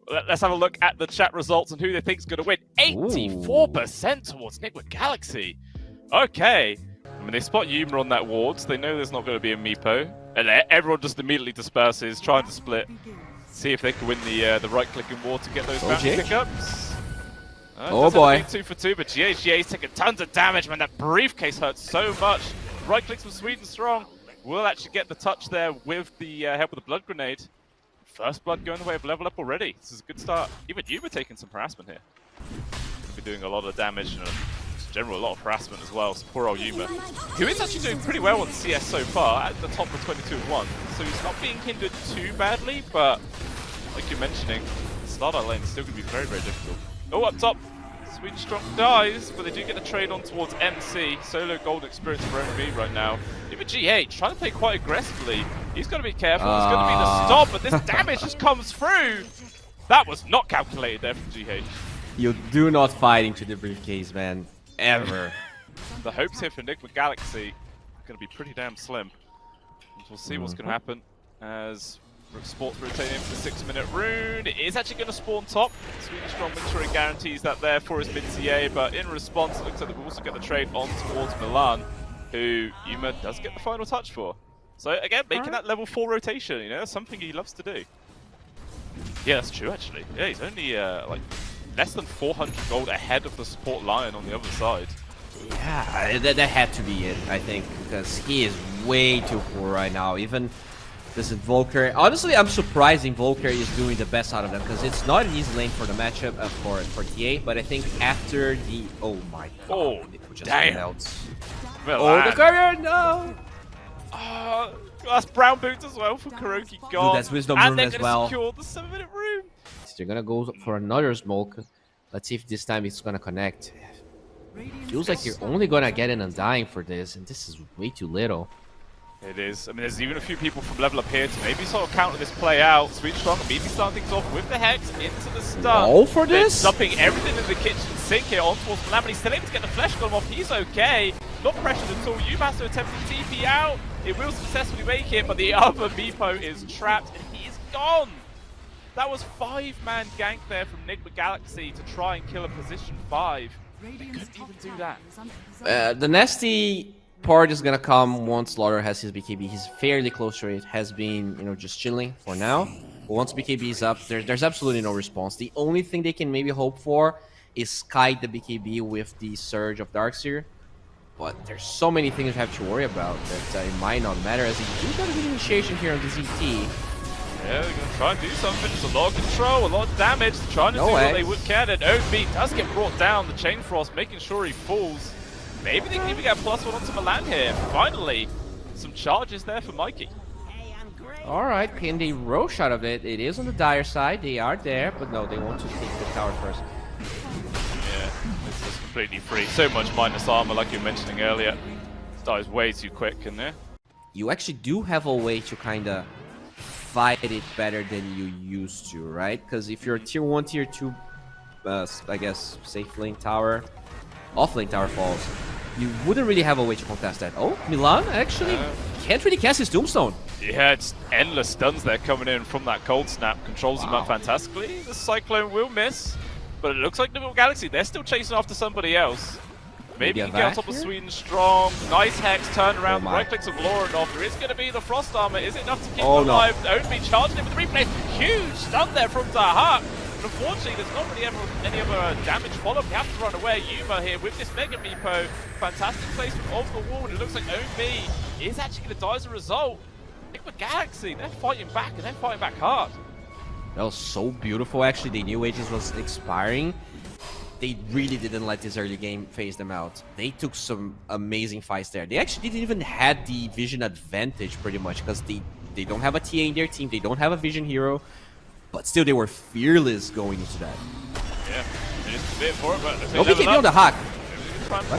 Let's have a look at the chat results and who they think is going to win. 84% towards Nigma Galaxy. Okay. I mean, they spot Yuma on that ward, so they know there's not going to be a Meepo. And everyone just immediately disperses, trying to split. See if they can win the right-clicking ward to get those bounty pickups. Oh boy. 2 for 2, but GHGA's taking tons of damage, man. That briefcase hurts so much. Right clicks from swedenstrong will actually get the touch there with the help of the blood grenade. First blood going the way of level up already. This is a good start. Even Yuma taking some harassment here. Be doing a lot of damage and in general a lot of harassment as well. So poor old Yuma, who is actually doing pretty well on CS so far, at the top of 22-1. So he's not being hindered too badly, but like you're mentioning, the starter lane is still going to be very, very difficult. Oh, up top, swedenstrong dies, but they do get a trade on towards MC. Solo gold experience for OwnedMe right now. Even GH trying to play quite aggressively. He's got to be careful. It's going to be the stop, but this damage just comes through. That was not calculated there from GH. You do not fight into the briefcase, man. Ever. The hopes here for Nigma Galaxy are going to be pretty damn slim. And we'll see what's going to happen as Sports rotating in for the 6-minute rune. It is actually going to spawn top. swedenstrong make sure he guarantees that there for his mid-CA, but in response, it looks like we also get the trade on towards MiLAN, who Yuma does get the final touch for. So again, making that level 4 rotation, you know, something he loves to do. Yeah, that's true actually. Yeah, he's only like less than 400 gold ahead of the support Lion on the other side. Yeah, that had to be it, I think, because he is way too poor right now. Even this is Volker. Honestly, I'm surprised Volker is doing the best out of them, because it's not an easy lane for the matchup for TA, but I think after the... Oh my god. Oh, damn. Oh, the courier, no! That's brown boots as well for KuroKy gone. Dude, that's wisdom and rune they're as gonna well. secure the 7-minute rune. They're gonna go for another smoke. Let's see if this time it's gonna connect. Feels like you're only gonna get an undying for this, and this is way too little. It is. I mean, there's even a few people from level up here to maybe sort of counter this play out. swedenstrong immediately starting things off with the Hex into the stun. All for this? Dumping everything in the kitchen sink here on towards MiLAN, but he's still able to get the flesh golem off. He's okay. Not pressured at all. Yuma has to attempt to TP out. It will successfully make it, but the other Meepo is trapped and he is gone. That was 5-man gank there from Nigma Galaxy to try and kill a position 5. They couldn't even do that. The nasty part is gonna come once Slaughter has his BKB. He's fairly close to it. Has been, you know, just chilling for now. But once BKB is up, there's absolutely no response. The only thing they can maybe hope for is kite the BKB with the surge of Darkseer. But there's so many things you have to worry about that it might not matter, as he do got a good initiation here on the ZT. Yeah, they're going to try and do something. It's a lot of control, a lot of damage. They're trying to do what they would can. And OwnedMe does get brought down. The Chain Frost making sure he falls. Maybe they can even get a +1 onto MiLAN here. Finally, some charges there for Mikey. Alright, can they rush out of it? It is on the dire side. They are there, but no, they want to take the tower first. Yeah, it's just completely free. So much minus armor, like you were mentioning earlier. This dies way too quick in there. You actually do have a way to kind of fight it better than you used to, right? Because if you're tier 1, tier 2, I guess, safe lane tower, off lane tower falls, you wouldn't really have a way to contest that. Oh, MiLAN actually can't really cast his Tombstone. Yeah, it's endless stuns there coming in from that cold snap. Controls him up fantastically. The Cyclone will miss, but it looks like Nigma Galaxy, they're still chasing after somebody else. Maybe he can get on top of swedenstrong. Nice Hex, turn around, right clicks of lorenof. There is going to be the Frost Armor. Is it enough to keep him alive? OwnedMe charging him with the replay. Huge stun there from DACHA. But unfortunately, there's not really any other damage follow-up. We have to run away. Yuma here with this Mega Meepo. Fantastic placement of the wall. And it looks like OwnedMe is actually going to die as a result. Nigma Galaxy, they're fighting back, and they're fighting back hard. That was so beautiful, actually. They knew Aegis was expiring. They really didn't let this early game phase them out. They took some amazing fights there. They actually didn't even have the vision advantage pretty much, because they don't have a TA in their team. They don't have a vision hero. But still, they were fearless going into that. Yeah, just a bit for it, but no BKB on the Hawk.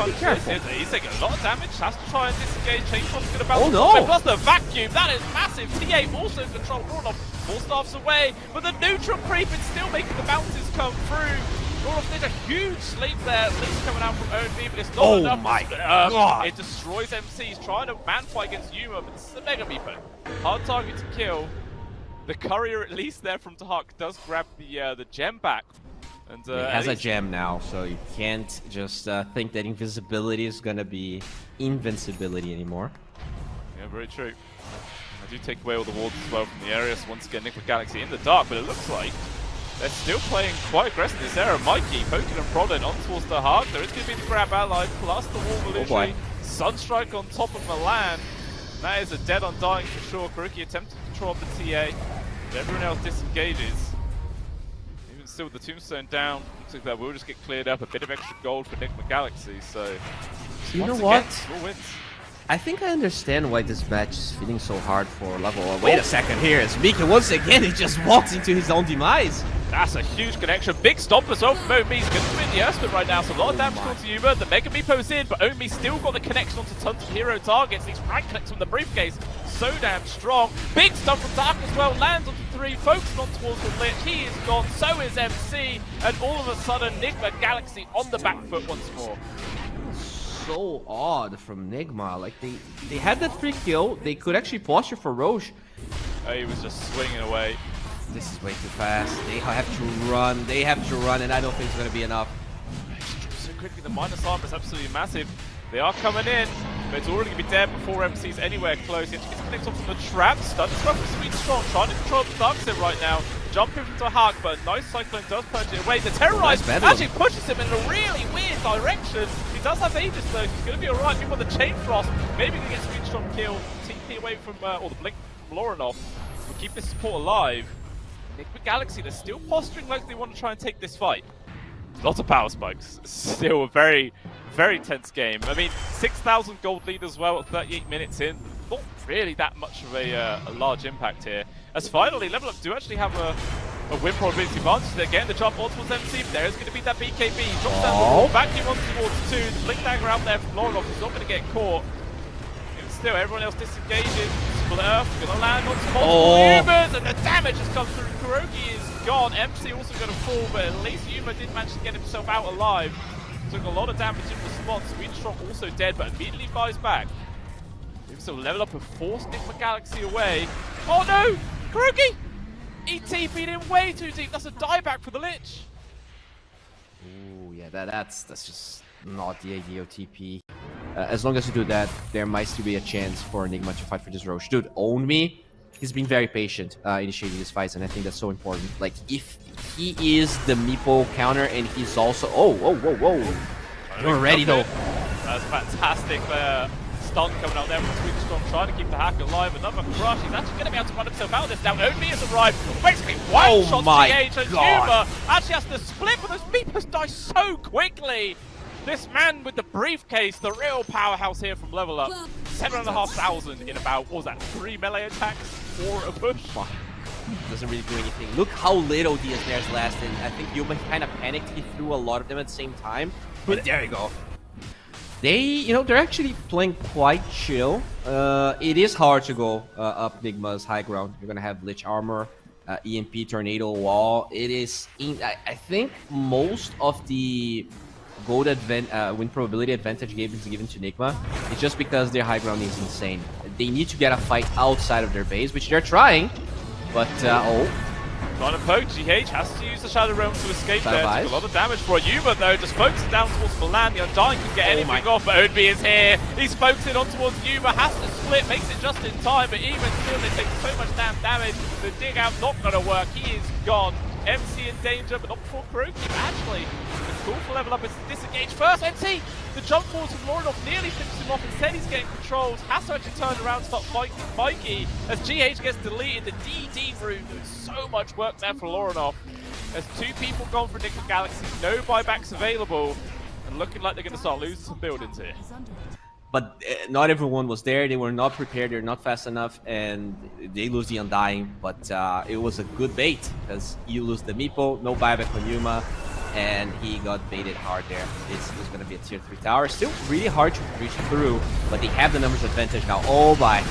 Be careful. He's taking a lot of damage. Has to try and disengage. Chain Frost's going to bounce. Oh no! Plus the vacuum. That is massive. TA also control Lorenof. 4 staffs away, but the neutral creep is still making the bounces come through. Lorenof did a huge sleep there. Leaks coming out from OwnedMe, but it's not enough. Oh my god! It destroys MCs. Trying to man fight against Yuma, but this is a Mega Meepo. Hard target to kill. The courier, at least there from DACHA, does grab the gem back. And he has a gem now, so you can't just think that invisibility is gonna be invincibility anymore. Yeah, very true. I do take away all the wards as well from the area, so once again Nigma Galaxy in the dark, but it looks like they're still playing quite aggressive in this area. Mikey poking and prodding on towards the heart. There is going to be the grab ally, plus the wall illusory. Sunstrike on top of MiLAN. That is a dead undying for sure. KuroKy attempting to control up the TA, but everyone else disengages. Even still with the tombstone down, looks like that will just get cleared up. A bit of extra gold for Nigma Galaxy, so you know what? All wins. I think I understand why this match is feeling so hard for level 1. Wait a second here, as Mikey once again he just walks into his own demise. That's a huge connection. Big stomp as well from OwnedMe. He's going to win the Earthspin right now, so a lot of damage towards Yuma. The Mega Meepo's in, but OwnedMe still got the connection onto tons of hero targets. These right clicks from the briefcase, so damn strong. Big stomp from DACHA as well, lands onto 3, focusing on towards the Lich. He is gone, so is MC, and all of a sudden Nigma Galaxy on the back foot once more. So odd from Nigma, like they had that free kill, they could actually posture for Roche. He was just swinging away. This is way too fast. They have to run, and I don't think it's going to be enough. So quickly, the minus armor is absolutely massive. They are coming in, but it's already going to be dead before MC's anywhere close. He actually gets off from the trap, stun as well from swedenstrong, trying to control the Daxak right now. Jumping into a hack, but a nice cyclone does punch it away. The Terrorize actually pushes him in a really weird direction. He does have Aegis though, so he's going to be alright. People with the Chain Frost, maybe going to get swedenstrong kill, TP away from, or the Blink from lorenof. We'll keep this support alive. Nigma Galaxy, they're still posturing like they want to try and take this fight. Lots of power spikes. Still a very, very tense game. I mean, 6,000 gold lead as well at 38 minutes in. Not really that much of a large impact here. As finally, Level Up do actually have a win probability advantage. They're getting the jump on towards MC. There's going to be that BKB. He drops down the wall, vacuum on towards 2. The Blink Dagger out there from lorenof. He's not going to get caught. And still, everyone else disengages. Split Earth, going to land on multiple Yumas, and the damage has come through. KuroKy is gone. MC also going to fall, but at least Yuma did manage to get himself out alive. Took a lot of damage in response. swedenstrong also dead, but immediately buys back. So Level Up have forced Nigma Galaxy away. Oh no! KuroKy! He TP'd in way too deep. That's a dieback for the Lich. Ooh, yeah, that's just not the ideal TP. As long as you do that, there might still be a chance for Nigma to fight for this Roche. Dude, OwnedMe, he's been very patient initiating these fights, and I think that's so important. Like, if he is the Meepo counter and he's also... Whoa. You're ready, though. That's fantastic. Stun coming out there from swedenstrong, trying to keep the hack alive. Another crush. He's actually going to be able to run himself out of this now. OwnedMe has arrived. Basically, one shot CH, and Yuma actually has to split, but those Meepos die so quickly. This man with the briefcase, the real powerhouse here from Level Up. 7,500 in about, what was that, 3 melee attacks, 4 a push? Doesn't really do anything. Look how little these snares lasted. I think Yuma kind of panicked. He threw a lot of them at the same time. But there you go. They're actually playing quite chill. It is hard to go up Nigma's high ground. You're gonna have Lich Armor, EMP, Tornado, Wall. It is, I think most of the gold win probability advantage given to Nigma is just because their high ground is insane. They need to get a fight outside of their base, which they're trying, but Trying to poke, GH has to use the Shadow Realm to escape there. Took a lot of damage for Yuma though, just focusing down towards MiLAN. The Undying can get anything off, but OwnedMe is here. He's focusing on towards Yuma, has to split, makes it just in time, but even still they take so much damn damage. The dig out not gonna work, he is gone. MC in danger, but not before KuroKy, but actually, the cool for Level Up is to disengage first. MC, the jump forward from lorenof nearly finishes him off. Instead, he's getting controls. Has to actually turn around and start fighting Mikey as GH gets deleted. The DD room doing so much work there for lorenof. There's 2 people gone for Nigma Galaxy, no buybacks available, and looking like they're going to start losing some buildings here. But not everyone was there. They were not prepared. They're not fast enough, and they lose the Undying. But it was a good bait because you lose the Meepo, no buyback on Yuma, and he got baited hard there. It's going to be a tier 3 tower. Still really hard to reach through, but they have the numbers advantage now. Oh my!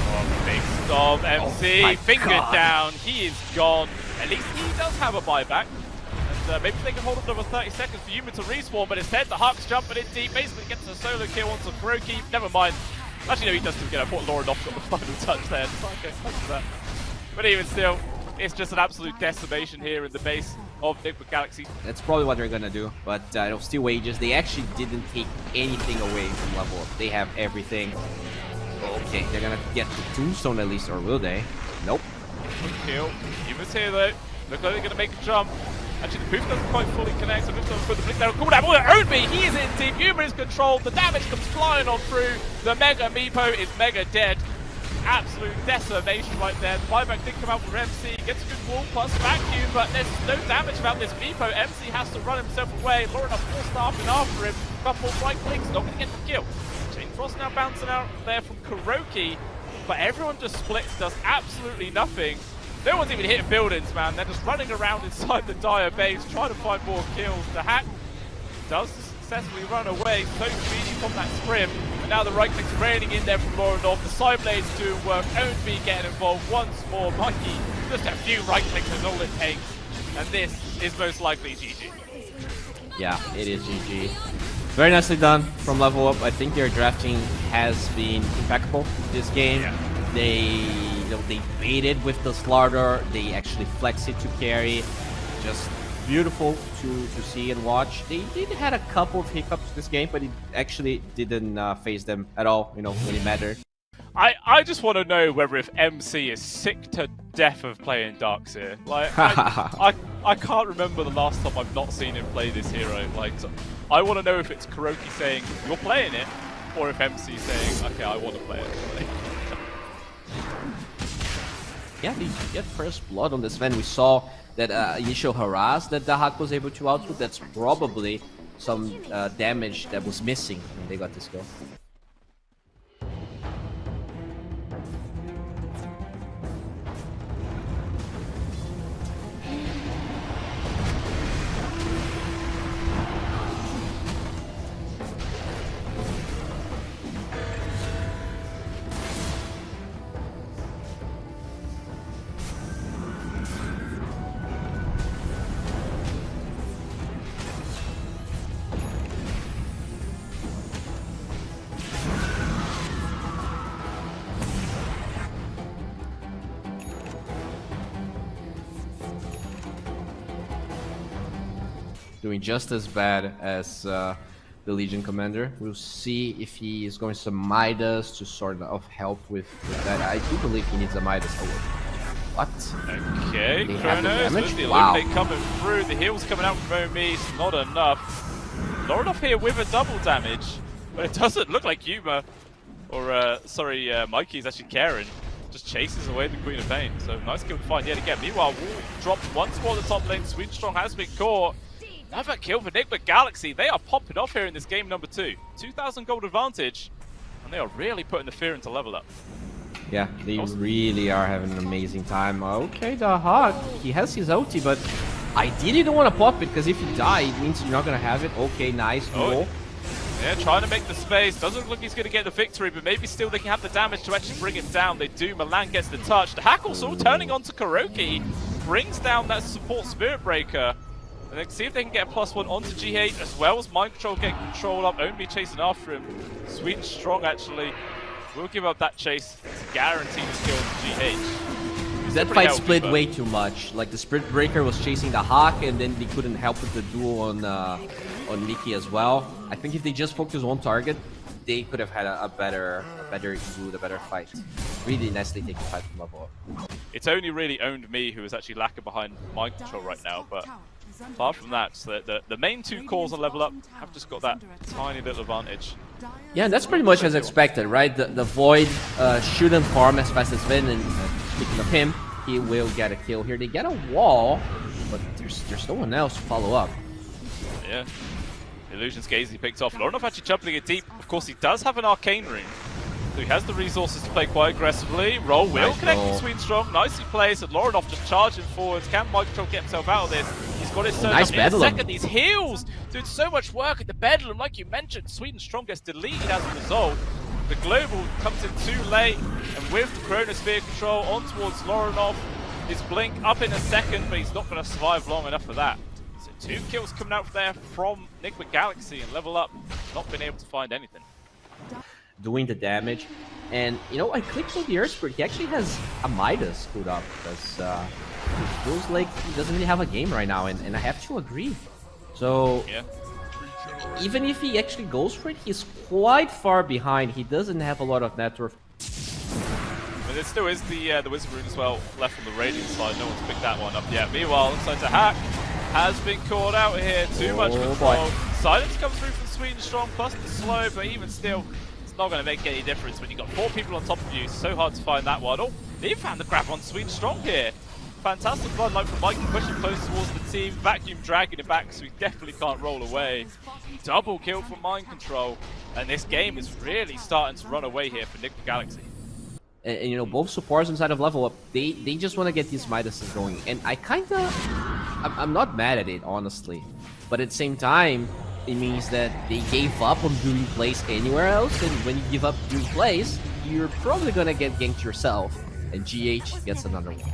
Big stop, MC, finger down. He is gone. At least he does have a buyback. Maybe they can hold up another 30 seconds for Yuma to respawn, but instead the Hawk's jumping in deep, basically gets a solo kill onto KuroKy. Never mind. Actually, no, he does still get it. I thought lorenof got the final touch there. That. But even still, It's just an absolute decimation here in the base of Nigma Galaxy. That's probably what they're gonna do, but it'll still wages. They actually didn't take anything away from level up. They have everything. Okay, they're gonna get the tombstone at least, or will they? Nope. Good kill. Yuma's here though. Look like they're gonna make a jump. Actually, the boost doesn't quite fully connect, so Boost doesn't put the blink down. Cooldown. Oh, OwnedMe, he is in deep. Yuma is controlled. The damage comes flying on through. The Mega Meepo is mega dead. Absolute decimation right there. The buyback did come out for MC. Gets a good wall plus vacuum, but there's no damage about this Meepo. MC has to run himself away. lorenof forced staffing after him. Couple right clicks, not going to get the kill. Chain Frost now bouncing out there from KuroKy, but everyone just splits, does absolutely nothing. No one's even hitting buildings, man. They're just running around inside the Dire base, trying to find more kills. The hack does successfully run away, so speedy from that sprint. But now the right click's raining in there from lorenof. The side blades doing work. OwnedMe getting involved once more. Mikey, just a few right clicks is all it takes. And this is most likely GG. Yeah, it is GG. Very nicely done from level up. I think their drafting has been impeccable this game. Yeah. They baited with the slaughter. They actually flexed it to carry. Just beautiful to see and watch. They did had a couple of hiccups this game, but it actually didn't phase them at all. You know, when it mattered. I just want to know whether if MC is sick to death of playing Darks here. Like, I can't remember the last time I've not seen him play this hero. Like, so I want to know if it's KuroKy saying you're playing it, or if MC saying okay, I want to play it. Like, yeah, they get first blood on this man. We saw that initial harass that DACHA was able to output. That's probably some damage that was missing when they got this kill. Doing just as bad as the Legion Commander. We'll see if he is going to Midas to sort of help with that. I do believe he needs a Midas. Oh, what? Okay, They have the Kronos damage? with the Wow. Illuminate coming through. The heals coming out from OwnedMe, it's not enough. lorenof here with a double damage, but it doesn't look like Yuma, or Mikey is actually caring. Just chases away the Queen of Pain. So nice kill to find yet again. Meanwhile, Wall dropped once more at the top lane. swedenstrong has been caught. Another kill for Nigma Galaxy. They are popping off here in this game number 2. 2,000 gold advantage, and they are really putting the fear into level up. Yeah, they really are having an amazing time. Okay, DACHA, he has his ulti, but ideally you don't want to pop it, because if you die, it means you're not going to have it. Okay, nice roll. Yeah, trying to make the space. Doesn't look like he's going to get the victory, but maybe still they can have the damage to actually bring it down. They do. MiLAN gets the touch. The hack also turning onto KuroKy. Brings down that support Spirit Breaker. And then see if they can get a +1 onto GH, as well as Mind Control getting control up. OwnedMe chasing after him. swedenstrong actually will give up that chase to guarantee the kill on GH. That fight split way too much. Like the Spirit Breaker was chasing the Hawk, and then they couldn't help with the duel on Mikey as well. I think if they just focus on target, they could have had a better duel, a better fight. Really nicely taken fight from level up. It's only really OwnedMe who is actually lacking behind Mind Control right now, but apart from that, so the main 2 cores on level up have just got that tiny little advantage. Yeah, and that's pretty much as expected, right? The Void shouldn't farm as fast as Vin, and speaking of him, he will get a kill here. They get a wall, but there's no one else to follow up. Yeah. Illusion's Gaze he picked off. lorenof actually jumping it deep. Of course, he does have an Arcane Rune, so he has the resources to play quite aggressively. Roll will connect with swedenstrong. Nicely placed, and lorenof just charging forwards. Can Micro get himself out of this? He's got his turn nice up in a Bedlam. second. These heals doing so much work at the Bedlam. Like you mentioned, swedenstrong gets deleted as a result. The Global comes in too late, and with the Chronosphere control on towards lorenof, his Blink up in a second, but he's not going to survive long enough for that. So 2 kills coming out there from Nigma Galaxy, and level up, not been able to find anything. Doing the damage, and you know, I clicked on the Earth Spirit. He actually has a Midas put up, because it feels like he doesn't really have a game right now, and I have to agree. So Yeah. even if he actually goes for it, he's quite far behind. He doesn't have a lot of net worth. But there still is the Wizard Rune as well left on the Radiant side. No one's picked that one up yet. Meanwhile, looks like DACHA has been caught out here. Too much control. Boy. Silence comes through from swedenstrong plus the slow, but even still, it's not going to make any difference when you've got 4 people on top of you. So hard to find that one. Oh, they found the grab on swedenstrong here. Fantastic bloodlight from Mikey, pushing close towards the team. Vacuum dragging it back, so he definitely can't roll away. Double kill from Mind Control, and this game is really starting to run away here for Nigma Galaxy. And you know, both supports inside of level up, they just want to get these Midases going, and I'm not mad at it, honestly, but at the same time, it means that they gave up on doing plays anywhere else, and when you give up doing plays, you're probably gonna get ganked yourself, and GH gets another one.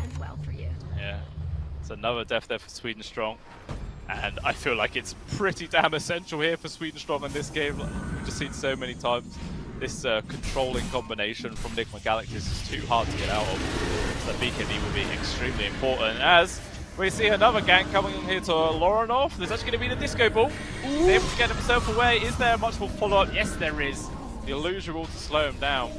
Yeah, it's another death there for swedenstrong, and I feel like it's pretty damn essential here for swedenstrong in this game. We've just seen so many times. This controlling combination from Nigma Galaxy is just too hard to get out of. So BKB will be extremely important as we see another gank coming in here to lorenof. There's actually going to be the disco ball. He's able to get himself away. Is there much more follow-up? Yes, there is. The illusion will to slow him down.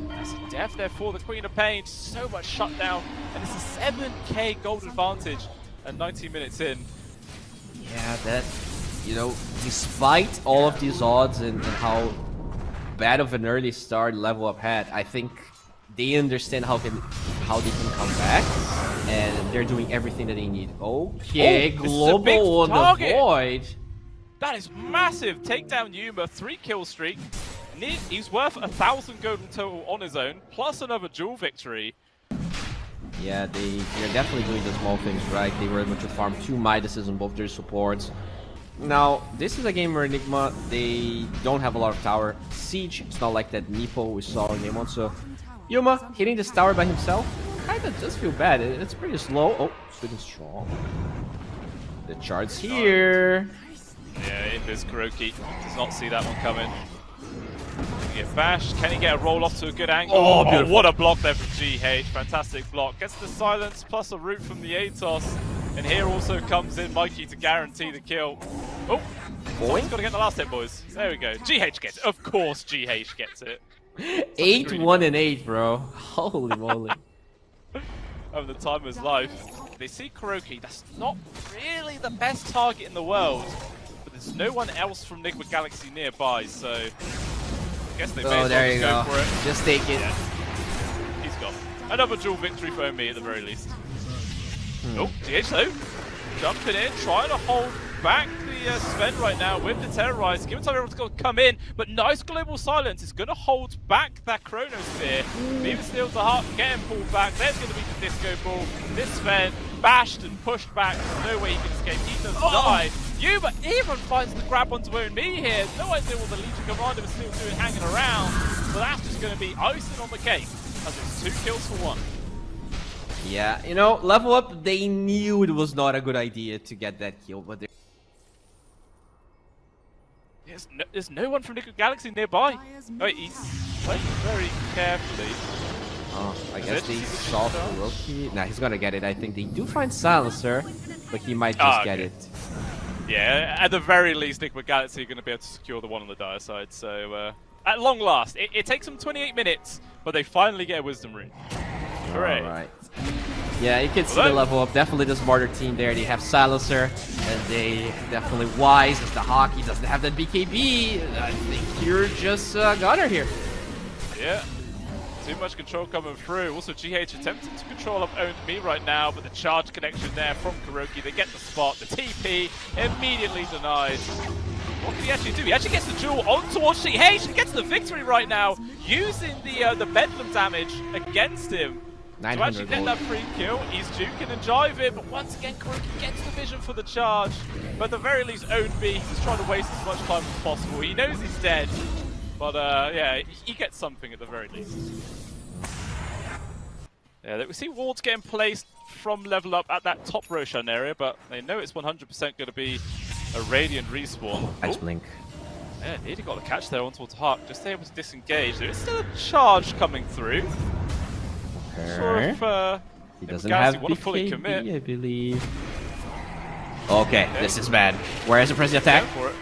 That's a death there for the Queen of Pain. So much shutdown. And it's a 7k gold advantage at 19 minutes in. Yeah, that, you know, despite all of these odds and how bad of an early start level up had, I think they understand how they can come back, and they're doing everything that they need. Okay, global on the void. That is massive. Take down Yuma, 3 kill streak. He's worth 1,000 gold in total on his own, plus another duel victory. Yeah, they're definitely doing the small things right. They were able to farm 2 Midases on both their supports. Now, this is a game where Nigma, they don't have a lot of tower. Siege, it's not like that Nepo we saw in game 1, so Yuma hitting this tower by himself kinda does feel bad. It's pretty slow. Oh, swedenstrong. The chart's here. Yeah, if there's KuroKy, does not see that one coming. Get bashed. Can he get a roll off to a good angle? Oh, what a block there from GH. Fantastic block. Gets the silence plus a root from the Atos. And here also comes in Mikey to guarantee the kill. Oh, someone's got to get the last hit, boys. There we go. GH gets it. Of course GH gets it. 8, 1, and 8, bro. Holy moly. Over the time of his life. They see KuroKy. That's not really the best target in the world. But there's no one else from Nigma Galaxy nearby, so I guess they may as well just go for it. Just take it. Yeah. He's gone. Another duel victory for me at the very least. Oh, GH though, jumping in, trying to hold back the Sven right now with the Terrorize. Give him time everyone's got to come in, but nice global silence is going to hold back that Chronosphere. Even still to heart, getting pulled back. There's going to be the Disco Ball. This Sven bashed and pushed back. There's no way he can escape. He does die. Yuma even finds the grab onto OwnedMe here. No idea what the Legion Commander was still doing hanging around. So that's just going to be icing on the cake as it's 2 kills for 1. Yeah, you know, level up, they knew it was not a good idea to get that kill, but there's no one from Nigma Galaxy nearby. Oh, he's playing very carefully. Oh, I guess they saw KuroKy. Nah, he's gonna get it. I think they do find Silencer, but he might just get it. Yeah, at the very least, Nigma Galaxy are going to be able to secure the one on the dire side. So, at long last, it takes them 28 minutes, but they finally get a Wisdom Rune. Hooray. Alright. Yeah, you can see the level up. Definitely the smarter team there. They have Silencer, and they definitely wise as the hockey doesn't have that BKB. I think you're just Gunner here. Yeah. Too much control coming through. Also, GH attempting to control up OwnedMe right now, but the charge connection there from KuroKy. They get the spot. The TP immediately denied. What can he actually do? He actually gets the duel on towards GH. He gets the victory right now, using the Bedlam damage against him. To actually get that free kill. He's juking and jiving, but once again, KuroKy gets the vision for the charge. But at the very least, OwnedMe, he's trying to waste as much time as possible. He knows he's dead. But yeah, he gets something at the very least. Yeah, we see wards getting placed from level up at that top Roshan area, but they know it's 100% going to be a Radiant respawn. Nice blink. Yeah, nearly got the catch there on towards Hark, just able to disengage. There is still a charge coming through. Okay. Sure if He Nigma doesn't Galaxy have wanna fully commit. BKB, I believe. Okay, this is bad. Where is the press the attack? Go for it.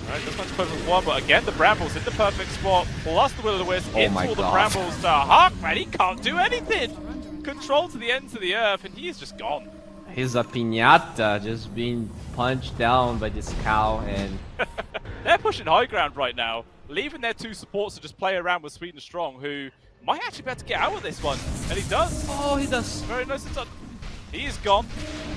Alright, this one's put with one, but again, the Brambles in the perfect spot, plus the Will-O-the-Wisp into my all the God. Brambles to Huck, man, he can't do anything! Control to the ends of the earth, and he is just gone. He's a piñata just being punched down by this cow, and They're pushing high ground right now, leaving their two supports to just play around with Swedenstrong, who might actually be able to get out of this one, and he does. oh, he does. Very nice and done. He is gone,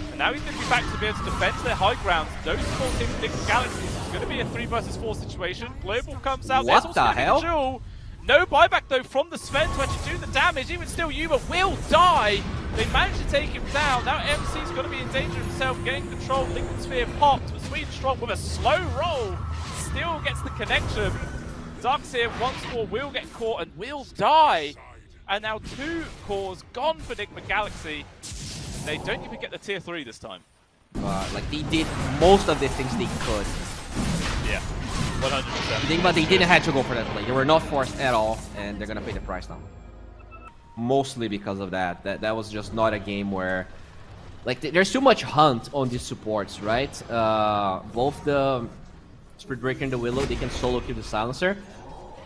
and now he's going to be back to be able to defend their high ground. No support team from Nigma Galaxy. It's going to be a 3 versus 4 situation. Global comes out. What There's also the gonna be hell? Duel. No buyback though from the Sven to actually do the damage. Even still, Yuma will die. They managed to take him down. Now MC's going to be in danger himself, getting control. Liquid Sphere popped, but Swedenstrong with a slow roll still gets the connection. Ducks here once more will get caught and will die. And now 2 cores gone for Nigma Galaxy. They don't even get the tier 3 this time. Like, they did most of the things they could. Yeah, 100%. Think about they didn't have to go for that play. They were not forced at all, and they're gonna pay the price now. Mostly because of that. That was just not a game where, like, there's too much hunt on these supports, right? Both the Spirit Breaker and the Willow, they can solo kill the Silencer.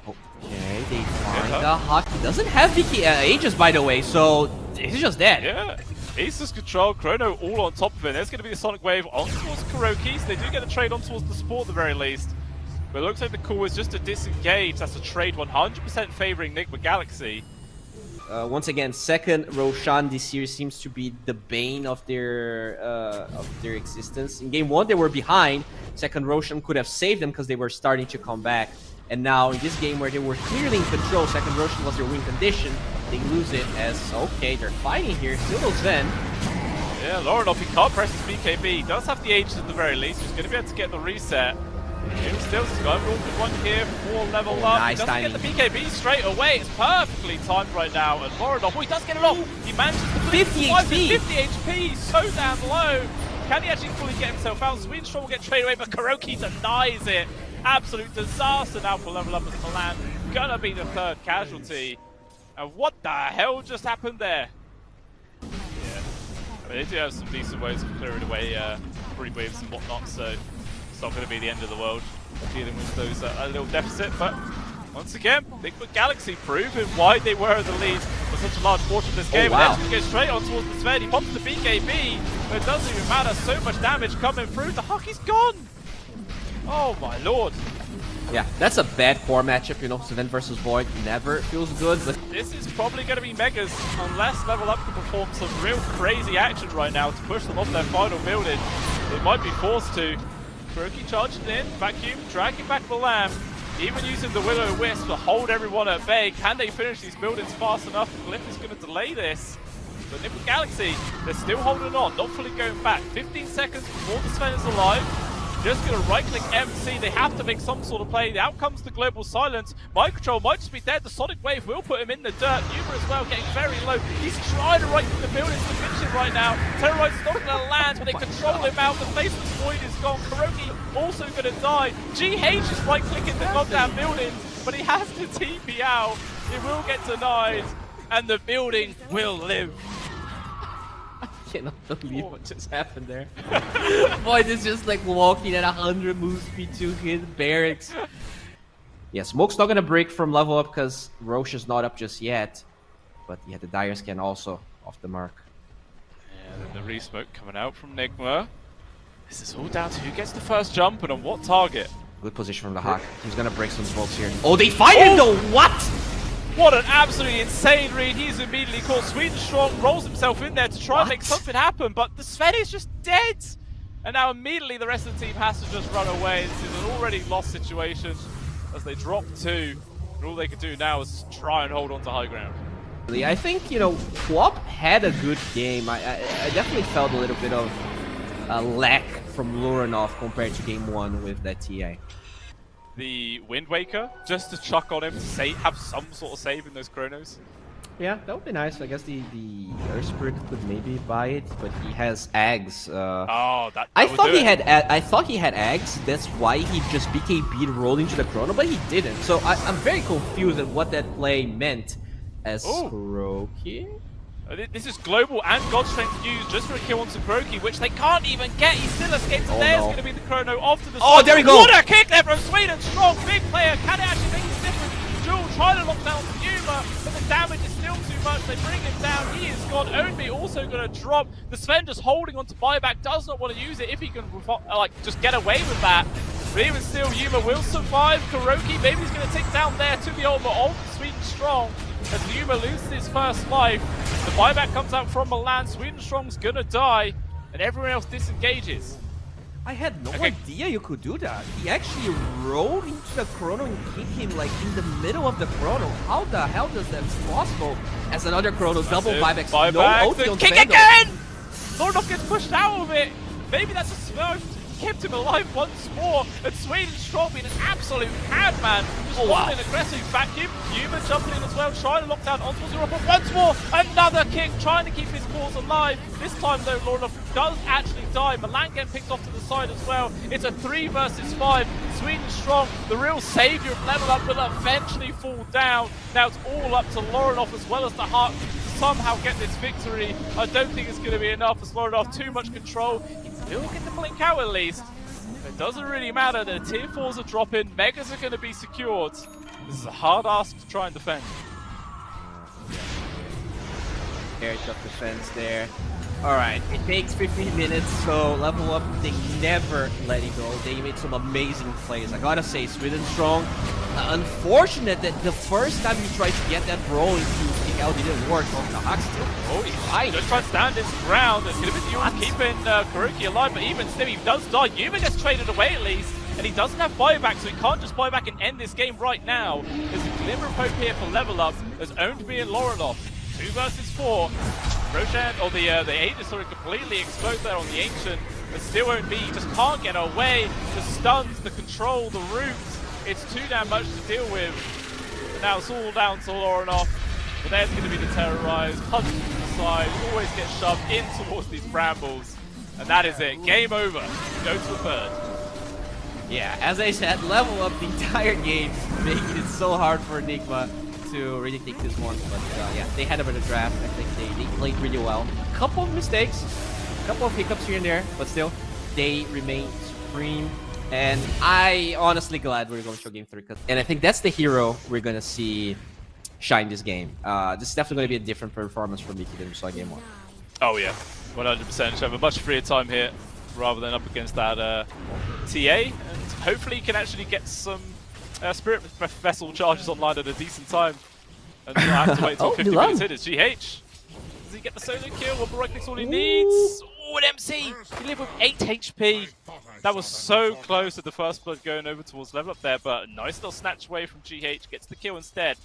Okay, they find the Huck. He doesn't have BK Aegis, by the way, so he's just dead. Yeah, Aces control, Chrono all on top of it. There's going to be the Sonic Wave on towards KuroKy, so they do get a trade on towards the support at the very least. But it looks like the call is just to disengage. That's a trade 100% favoring Nigma Galaxy. Once again, second Roshan this year seems to be the bane of their existence. In game 1, they were behind. Second Roshan could have saved them because they were starting to come back. And now in this game where they were clearly in control, second Roshan was their win condition. They lose it as, okay, they're fighting here. Still no Sven. Yeah, lorenof, he can't press his BKB. He does have the Aegis at the very least. He's going to be able to get the reset. Jim Stills has got one here, 4 level up. Nice he doesn't get the BKB straight away. It's perfectly timed right now. And lorenof, oh, he does get it off. He manages to 50 HP. 50 HP, so damn low. Can he actually fully get himself out? Swedenstrong will get traded away, but KuroKy denies it. Absolute disaster now for level up as MiLAN. Gonna be the 3rd casualty. And what the hell just happened there? Yeah, I mean, they do have some decent ways of clearing away free waves and whatnot, so it's not going to be the end of the world dealing with those a little deficit. But once again, Nigma Galaxy proving why they were the lead for such a large portion of this game. wow. And go straight on towards the Sven. He pops the BKB, but it doesn't even matter. So much damage coming through. The hockey's gone. Oh my lord. Yeah, that's a bad core matchup, you know. Sven versus Void never feels good, but This is probably going to be Megas unless Level Up can perform some real crazy action right now to push them off their final building. They might be forced to. KuroKy charging in, vacuum, dragging back the Lamb, even using the Will-O-Wisp to hold everyone at bay. Can they finish these buildings fast enough? Glyph is going to delay this. But Nigma Galaxy, they're still holding on, not fully going back. 15 seconds before the Sven is alive. Just going to right-click MC. They have to make some sort of play. Out comes the global silence. Mind control might just be dead. The Sonic Wave will put him in the dirt. Yuma as well, getting very low. He's trying to right-click the buildings to finish it right now. Terrorite's not going to land, but they control him out. The Faceless Void is gone. KuroKy also going to die. GH is right-clicking the goddamn buildings, but he has to TP out. It will get denied, and the building will live. I cannot believe what just happened there. Void is just like walking at 100 move speed to his barracks. Yeah, Smoke's not gonna break from level up because Roche is not up just yet. But yeah, the Dire Scan also off the mark. Yeah, then the re-smoke coming out from Nigma. This is all down to who gets the first jump and on what target. Good position from the Hawk. He's gonna break some smokes here. Oh, they fight him though! What? What an absolutely insane read. He's immediately caught. Swedenstrong rolls himself in there to try and make something happen, but the Sven is just dead. And now immediately the rest of the team has to just run away. This is an already lost situation as they drop 2. And all they can do now is try and hold on to high ground. I think, you know, Quap had a good game. I definitely felt a little bit of a lack from lorenof compared to game 1 with that TA. The Wind Waker, just to chuck on him to save, have some sort of save in those chronos. Yeah, that would be nice. I guess the Earth Spirit could maybe buy it, but he has Ags. Oh, that I would thought do he it. had. I thought he had Ags. That's why he just BKB'd rolled into the Chrono, but he didn't. So I'm very confused at what that play meant. As Ooh. KuroKy. This is global and God Strength used just for a kill onto KuroKy, which they can't even get. He still escapes, and there's going to be the chrono off to the side. Oh, there we go! What a kick there from swedenstrong! Big player, can it actually make a difference? Jewel trying to lock down Yuma, but the damage is still too much. They bring him down. He is gone. OwnedMe also going to drop. The Sven just holding on to buyback, does not want to use it if he can just get away with that. But even still, Yuma will survive. KuroKy, maybe he's going to take down there to the ultimate of swedenstrong. As Yuma loses his first life, the buyback comes out from MiLAN. swedenstrong's gonna die, and everyone else disengages. I had no idea you could do that. He actually rolled into the chrono and kicked him like in the middle of the chrono. How the hell does that possible? As another chrono, double buybacks, no ulti on kick Sven, again! lorenof gets pushed out of it. Maybe that's a smurf. Kept him alive once more, and swedenstrong being an absolute madman. Just an aggressive vacuum. Yuma jumping in as well, trying to lock down onto Zero, but once more, another kick, trying to keep his cause alive. This time though, lorenof does actually die. MiLAN getting picked off to the side as well. It's a 3 versus 5. swedenstrong, the real savior of level up, will eventually fall down. Now it's all up to lorenof as well as the Hawk to somehow get this victory. I don't think it's going to be enough as lorenof too much control. He'll get the blink out at least. It doesn't really matter. The tier 4s are dropping. Megas are going to be secured. This is a hard ask to try and defend. Air tough defense there. Alright, it takes 15 minutes, so level up, they never let it go. They made some amazing plays. I gotta say, swedenstrong. Unfortunate that the first time you tried to get that roll into kick out didn't work. Oh, the Hawk still. He's just trying to stand his ground. It's going to be Yuma keeping KuroKy alive, but even still, he does die. Yuma gets traded away at least, and he doesn't have buyback, so he can't just buy back and end this game right now. There's a glimmer of hope here for level up. There's OwnedMe and lorenof. 2 versus 4. Roshan, or the Aegis are completely exposed there on the Ancient, but still OwnedMe. He just can't get away. The stuns, the control, the roots. It's too damn much to deal with. But now it's all down to lorenof. But there's going to be the terrorized, punch to the side, always get shoved in towards these brambles. And that is it. Game over. Go to the third. Yeah, as I said, level up the entire game, making it so hard for Nigma to really take this one. But yeah, they had a bit of draft. I think they played really well. A couple of mistakes, a couple of hiccups here and there, but still, they remain supreme. And I honestly glad we're going to show game 3. And I think that's the hero we're going to see shine this game. This is definitely going to be a different performance for Mikey than we saw in game 1. Oh yeah, 100%. Should have a much freer time here rather than up against that TA. And hopefully he can actually get some Spirit Vessel charges online at a decent time. And not have to wait till 50 minutes in. It's GH. Does he get the solo kill? Well, right click's all he needs. Oh, an MC! He lived with 8 HP. That was so close to the first blood going over towards level up there, but a nice little snatch away from GH. Gets the kill instead.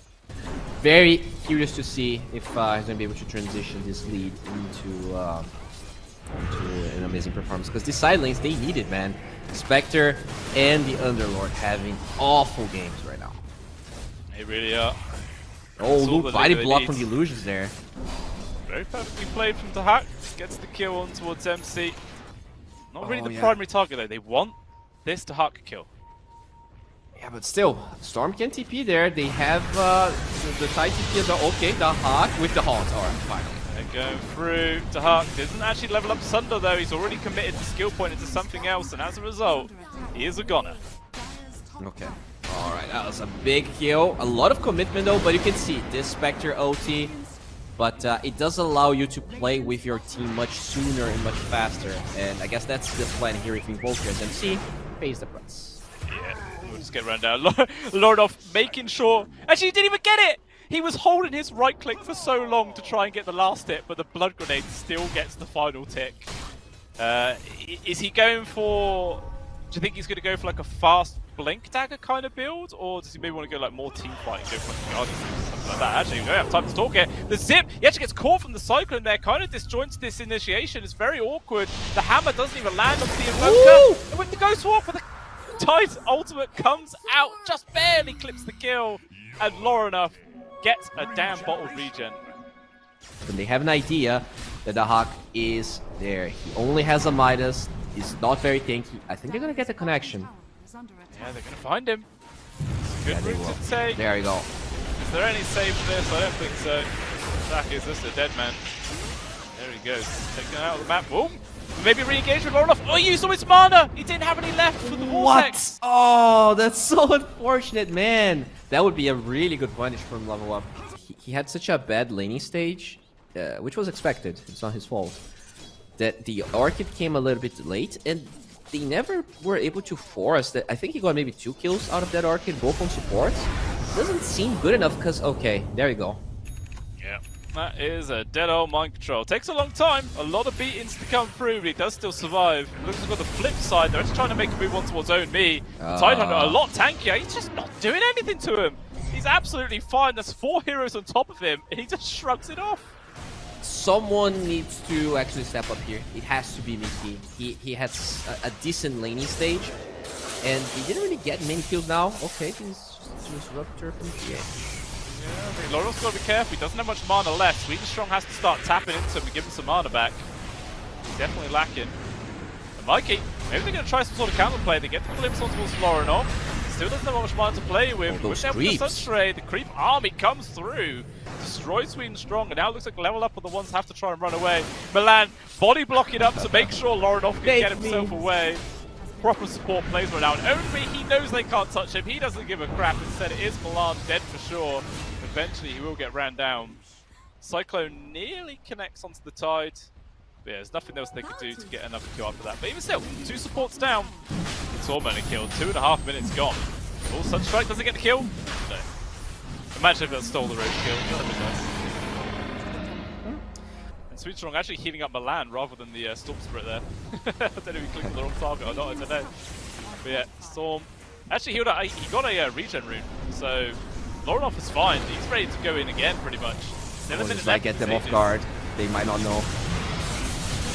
Very curious to see if he's going to be able to transition this lead into an amazing performance. Because these side lanes, they need it, man. Spectre and the Underlord having awful games right now. They really are. Oh, Luke, body block from the illusions there. Very perfectly played from Daxak. Gets the kill on towards MC. Not really the primary target though. They want this Daxak kill. Yeah, but still, Storm can TP there. They have the tight TP. Okay, Daxak with the haunt. Alright, finally. They're going through. Daxak doesn't actually level up Sunder though. He's already committed the skill point into something else, and as a result, he is a goner. Okay. Alright, that was a big kill. A lot of commitment though, but you can see this Spectre OT. But it does allow you to play with your team much sooner and much faster. And I guess that's the plan here if you invoke your MC, pays the price. Yeah, we'll just get run down. lorenof making sure. Actually, he didn't even get it! He was holding his right click for so long to try and get the last hit, but the blood grenade still gets the final tick. Is he going for... Do you think he's going to go for like a fast blink dagger kind of build, or does he maybe want to go like more team fighting, go for like Guardian or something like that? Actually, we don't have time to talk here. The zip, he actually gets caught from the cyclone there, kind of disjoints this initiation. It's very awkward. The hammer doesn't even land on the invoker. And with the ghost walk, with the tight ultimate comes out, just barely clips the kill, and lorenof gets a damn bottled regen. And they have an idea that the Hawk is there. He only has a Midas. He's not very tanky. I think they're gonna get the connection. Yeah, they're gonna find him. It's a good route to take. There you go. Is there any save for this? I don't think so. Daxak is just a dead man. There he goes. Taking out of the map. Boom! Maybe re-engage with lorenof. Oh, he used all his mana! He didn't have any left for the vortex. What? Oh, that's so unfortunate, man. That would be a really good punish from level up. He had such a bad laning stage, which was expected. It's not his fault. That the Orchid came a little bit late, and they never were able to force that. I think he got maybe 2 kills out of that Orchid, both on supports. Doesn't seem good enough because, okay, there you go. Yeah, that is a dead old mind control. Takes a long time, a lot of beatings to come through, but he does still survive. Looks like on the flip side, they're just trying to make a move on towards OwnedMe. Tidehunter a lot tankier, he's just not doing anything to him. He's absolutely fine, there's 4 heroes on top of him, and he just shrugs it off. Someone needs to actually step up here. It has to be Mikey. He has a decent laning stage, and he didn't really get many kills now. Okay, he's disruptor from GA. Yeah, I think Laurel's got to be careful. He doesn't have much mana left. Swedenstrong has to start tapping into him to give him some mana back. He's definitely lacking. And Mikey, maybe they're going to try some sort of counterplay. They get the glimpse on towards lorenof. Still doesn't have much mana to play with. Those With the creeps. Sunstray, the creep army comes through. Destroys Swedenstrong, and now it looks like level up are the ones that have to try and run away. MiLAN body blocking up to make sure lorenof can get himself away. Proper support plays right now. And OwnedMe, he knows they can't touch him. He doesn't give a crap. Instead, it is MiLAN dead for sure. Eventually, he will get ran down. Cyclone nearly connects onto the Tide. But yeah, there's nothing else they could do to get another kill after that. But even still, 2 supports down. It's all only killed. 2.5 minutes gone. Oh, Sunstrike doesn't get the kill. No. Imagine if that stole the road kill. That'd be nice. And Swedenstrong actually healing up MiLAN rather than the Storm Spirit there. I don't know if he clicked on the wrong target or not, I don't know. But yeah, Storm actually healed up. He got a regen rune, so lorenof is fine. He's ready to go in again, pretty much. 7 minutes Might get them off guard. They might not know.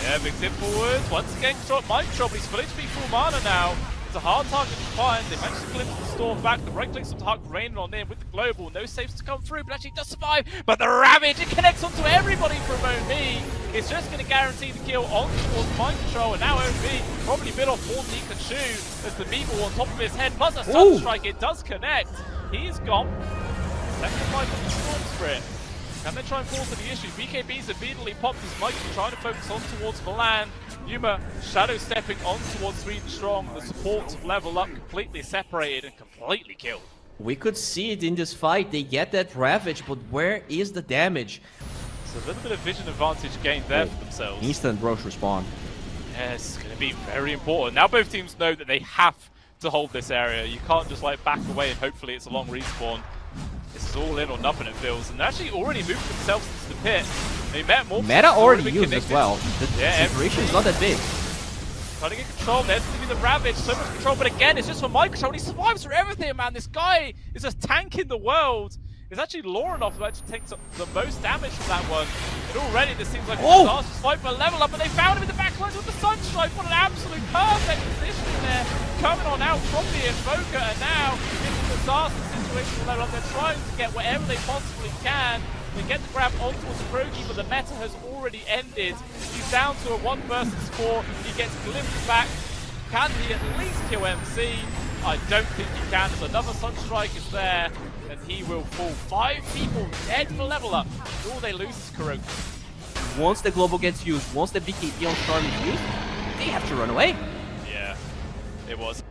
Yeah, big tip forwards. Once again, mind control, but he's fully to be full mana now. It's a hard target to find. They managed to glimpse the Storm back. The right clicks on Huck raining on him with the global. No saves to come through, but actually does survive. But the Ravage, it connects onto everybody from OwnedMe. It's just going to guarantee the kill on towards mind control. And now OwnedMe probably bit off more than he can chew. There's the Meatball on top of his head. Plus a Sunstrike, it does connect. He's gone. Second life of the Storm Spirit. Can they try and force the issue? BKB's immediately popped as Mikey trying to focus on towards MiLAN. Yuma shadow stepping on towards Swedenstrong. The supports level up, completely separated and completely killed. We could see it in this fight. They get that Ravage, but where is the damage? It's a little bit of vision advantage gained there for themselves. Instant Roche respawn. Yes, it's going to be very important. Now both teams know that they have to hold this area. You can't just like back away and hopefully it's a long respawn. This is all in or nothing, it feels. And actually already moved themselves into the pit. They met more. Meta already used as well. The yeah, situation is not that big. Trying to get control. There's going to be the Ravage. So much control, but again, it's just for mind control. He survives through everything, man. This guy is just tanking the world. It's actually lorenof who actually takes the most damage from that one. And already this seems like a disastrous fight for a level up, and they found him in the backline with the Sunstrike. What an absolute perfect position there. Coming on out from the Invoker, and now it's a disaster situation for level up. They're trying to get whatever they possibly can. They get the grab on towards KuroKy, but the meta has already ended. He's down to a 1 versus 4. He gets glimpsed back. Can he at least kill MC? I don't think he can, as another Sunstrike is there, and he will fall. 5 people dead for level up. All they lose is KuroKy. Once the global gets used, once the BKB on Storm is used, they have to run away. Yeah, it was.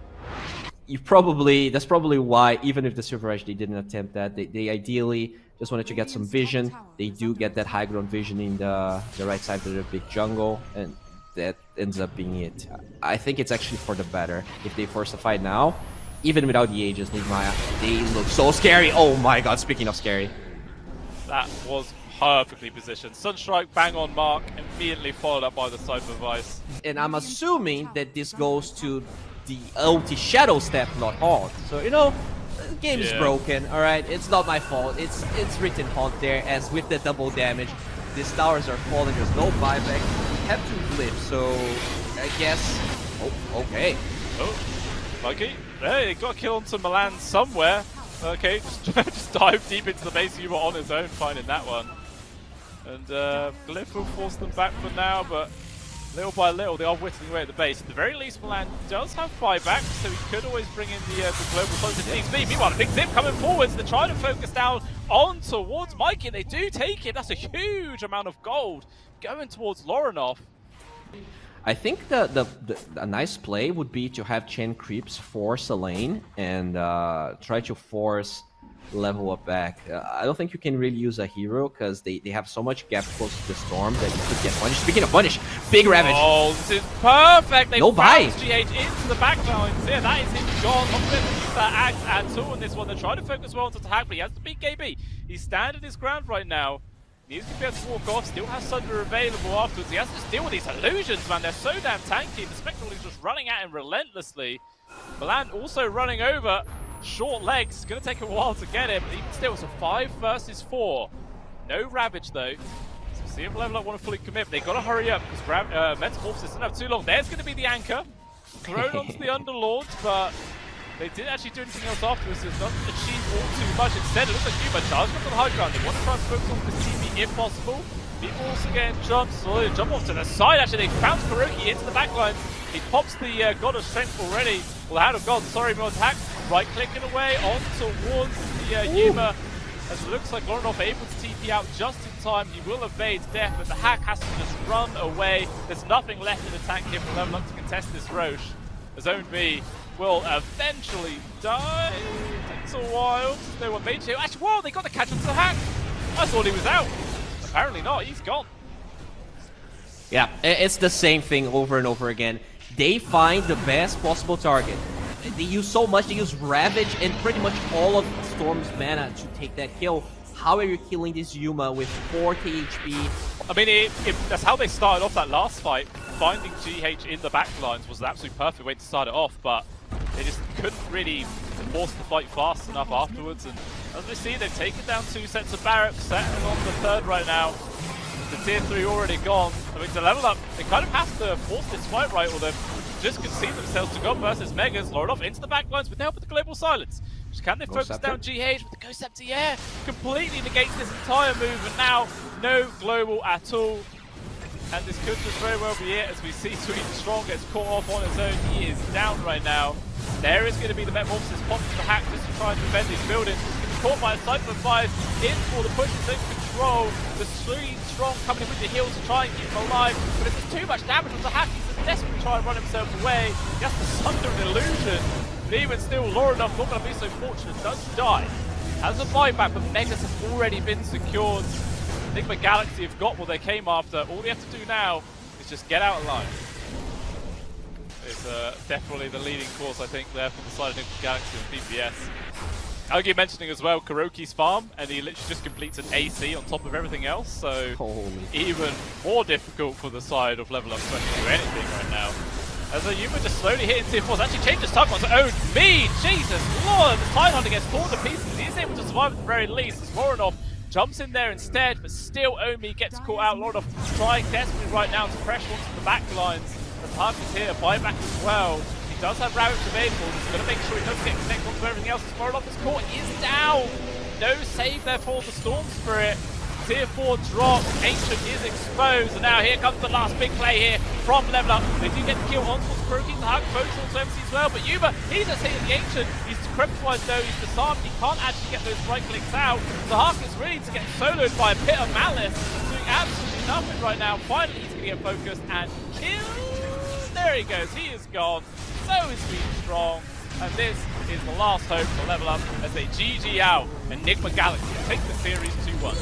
That's probably why, even if the Silver Edge, they didn't attempt that, they ideally just wanted to get some vision. They do get that high ground vision in the right side of the big jungle, and that ends up being it. I think it's actually for the better. If they force a fight now, even without the Aegis, Nigma, they look so scary. Oh my god, speaking of scary. That was perfectly positioned. Sunstrike bang on mark, immediately followed up by the Cypher Vice. And I'm assuming that this goes to the ulti Shadow Step, not Haunt. So, you know, the game is broken, alright? It's not my fault. It's written Haunt there, as with the double damage, these towers are falling, there's no buyback. We have to live, so I guess... Oh, okay. Oh, Mikey. Hey, he got a kill onto MiLAN somewhere. Okay, just dive deep into the base. Yuma on his own, finding that one. And Glyph will force them back for now, but Little by little, they are whittling away at the base. At the very least, MiLAN does have buyback, so he could always bring in the global soldiers if needs be. Meanwhile, a big zip coming forwards. They're trying to focus down on towards Mikey, and they do take it. That's a huge amount of gold going towards lorenof. I think a nice play would be to have Chen creeps force a lane and try to force level up back. I don't think you can really use a hero because they have so much gap close to the storm that you could get punished. Speaking of punish, big ravage. Oh, this is perfect. They No buy. GH into the back lines. Yeah, that is him gone. Not going to use that axe at all in this one. They're trying to focus well on attack, but he has the BKB. He's standing his ground right now. He's going to be able to walk off, still has Sunder available afterwards. He has to just deal with these illusions, man. They're so damn tanky. The Spectral is just running at him relentlessly. MiLAN also running over. Short legs, going to take a while to get him. Even still, it's a 5 versus 4. No Ravage though. So see if Level Up want to fully commit, but they've got to hurry up because Metamorphosis doesn't have too long. There's going to be the anchor. Thrown onto the Underlord, but they didn't actually do anything else afterwards. So it doesn't achieve all too much. Instead, it looks like Yuma charged up on the high ground. They want to try and focus on the CV if possible. People also getting jumps. So they jump off to the side. Actually, they bounce KuroKy into the back line. He pops the God of Strength already. Well, Hand of God, sorry, no attack. Right clicking away on towards the Yuma. As it looks like lorenof able to TP out just in time. He will evade death, but the hack has to just run away. There's nothing left in the tank here for Level Up to contest this Roche. As OwnedMe will eventually die. Takes a while. No one made to. Actually, whoa, they got the catch onto the hack. I thought he was out. Apparently not, he's gone. Yeah, it's the same thing over and over again. They find the best possible target. They use so much, they use Ravage and pretty much all of Storm's mana to take that kill. How are you killing this Yuma with 4k HP? I mean, that's how they started off that last fight. Finding GH in the backlines was an absolute perfect way to start it off, but they just couldn't really force the fight fast enough afterwards. And as we see, they've taken down 2 sets of barracks, settling on the 3rd right now. The tier 3 already gone. I mean, to Level Up, they kind of have to force this fight right, or they've just concede themselves to God versus Megas. lorenof into the backlines with the help of the global silence. Just can they focus down GH with the Ghost Scepter? Yeah, completely negates this entire move, and now no global at all. And this could just very well be it, as we see swedenstrong gets caught off on his own. He is down right now. There is going to be the Metamorphosis pop to the hack just to try and defend these buildings. Caught by a Cypher 5 in for the push and control. The swedenstrong coming in with the heal to try and keep him alive, but if there's too much damage on the hack, he's desperately trying to run himself away. He has to sunder an illusion, but even still, lorenof, not going to be so fortunate, does die. Has a buyback, but Megas has already been secured. Nigma Galaxy have got what they came after. All they have to do now is just get out alive. It's definitely the leading course, I think, there from the side of Nigma Galaxy and PPS. I'll keep mentioning as well KuroKy's farm, and he literally just completes an AC on top of everything else, so even more difficult for the side of Level Up to do anything right now. As Yuma just slowly hitting tier 4s, actually changes target on to OwnedMe. Jesus Lord, the Tidehunter gets torn to pieces. He is able to survive at the very least, as lorenof jumps in there instead, but still OwnedMe gets caught out. lorenof trying desperately right now to pressure onto the back lines. The target's here, buyback as well. He does have Ravage available. He's going to make sure he doesn't get connected onto everything else. As lorenof is caught, he is down. No save there for the Storm Spirit. Tier 4 drop, Ancient is exposed, and now here comes the last big play here from Level Up. They do get the kill on towards KuroKy, the hug, focus onto MC as well, but Yuma, he's just hitting the Ancient. He's decrepitized though, he's disarmed, he can't actually get those right clicks out. The Hawk is ready to get soloed by a Pit of Malice, doing absolutely nothing right now. Finally he's going to get focused and killed. There he goes, he is gone. So is swedenstrong. And this is the last hope for Level Up as they GG out and Nigma Galaxy take the series 2-1.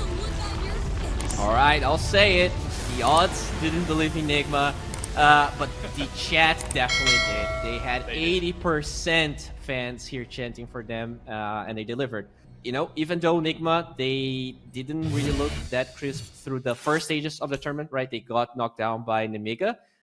Alright, I'll say it. The odds didn't believe in Nigma, but the chat definitely did. They had 80% fans here chanting for them, and they delivered. You know, even though Nigma, they didn't really look that crisp through the first stages of the tournament, right? They got knocked down by Nemiga.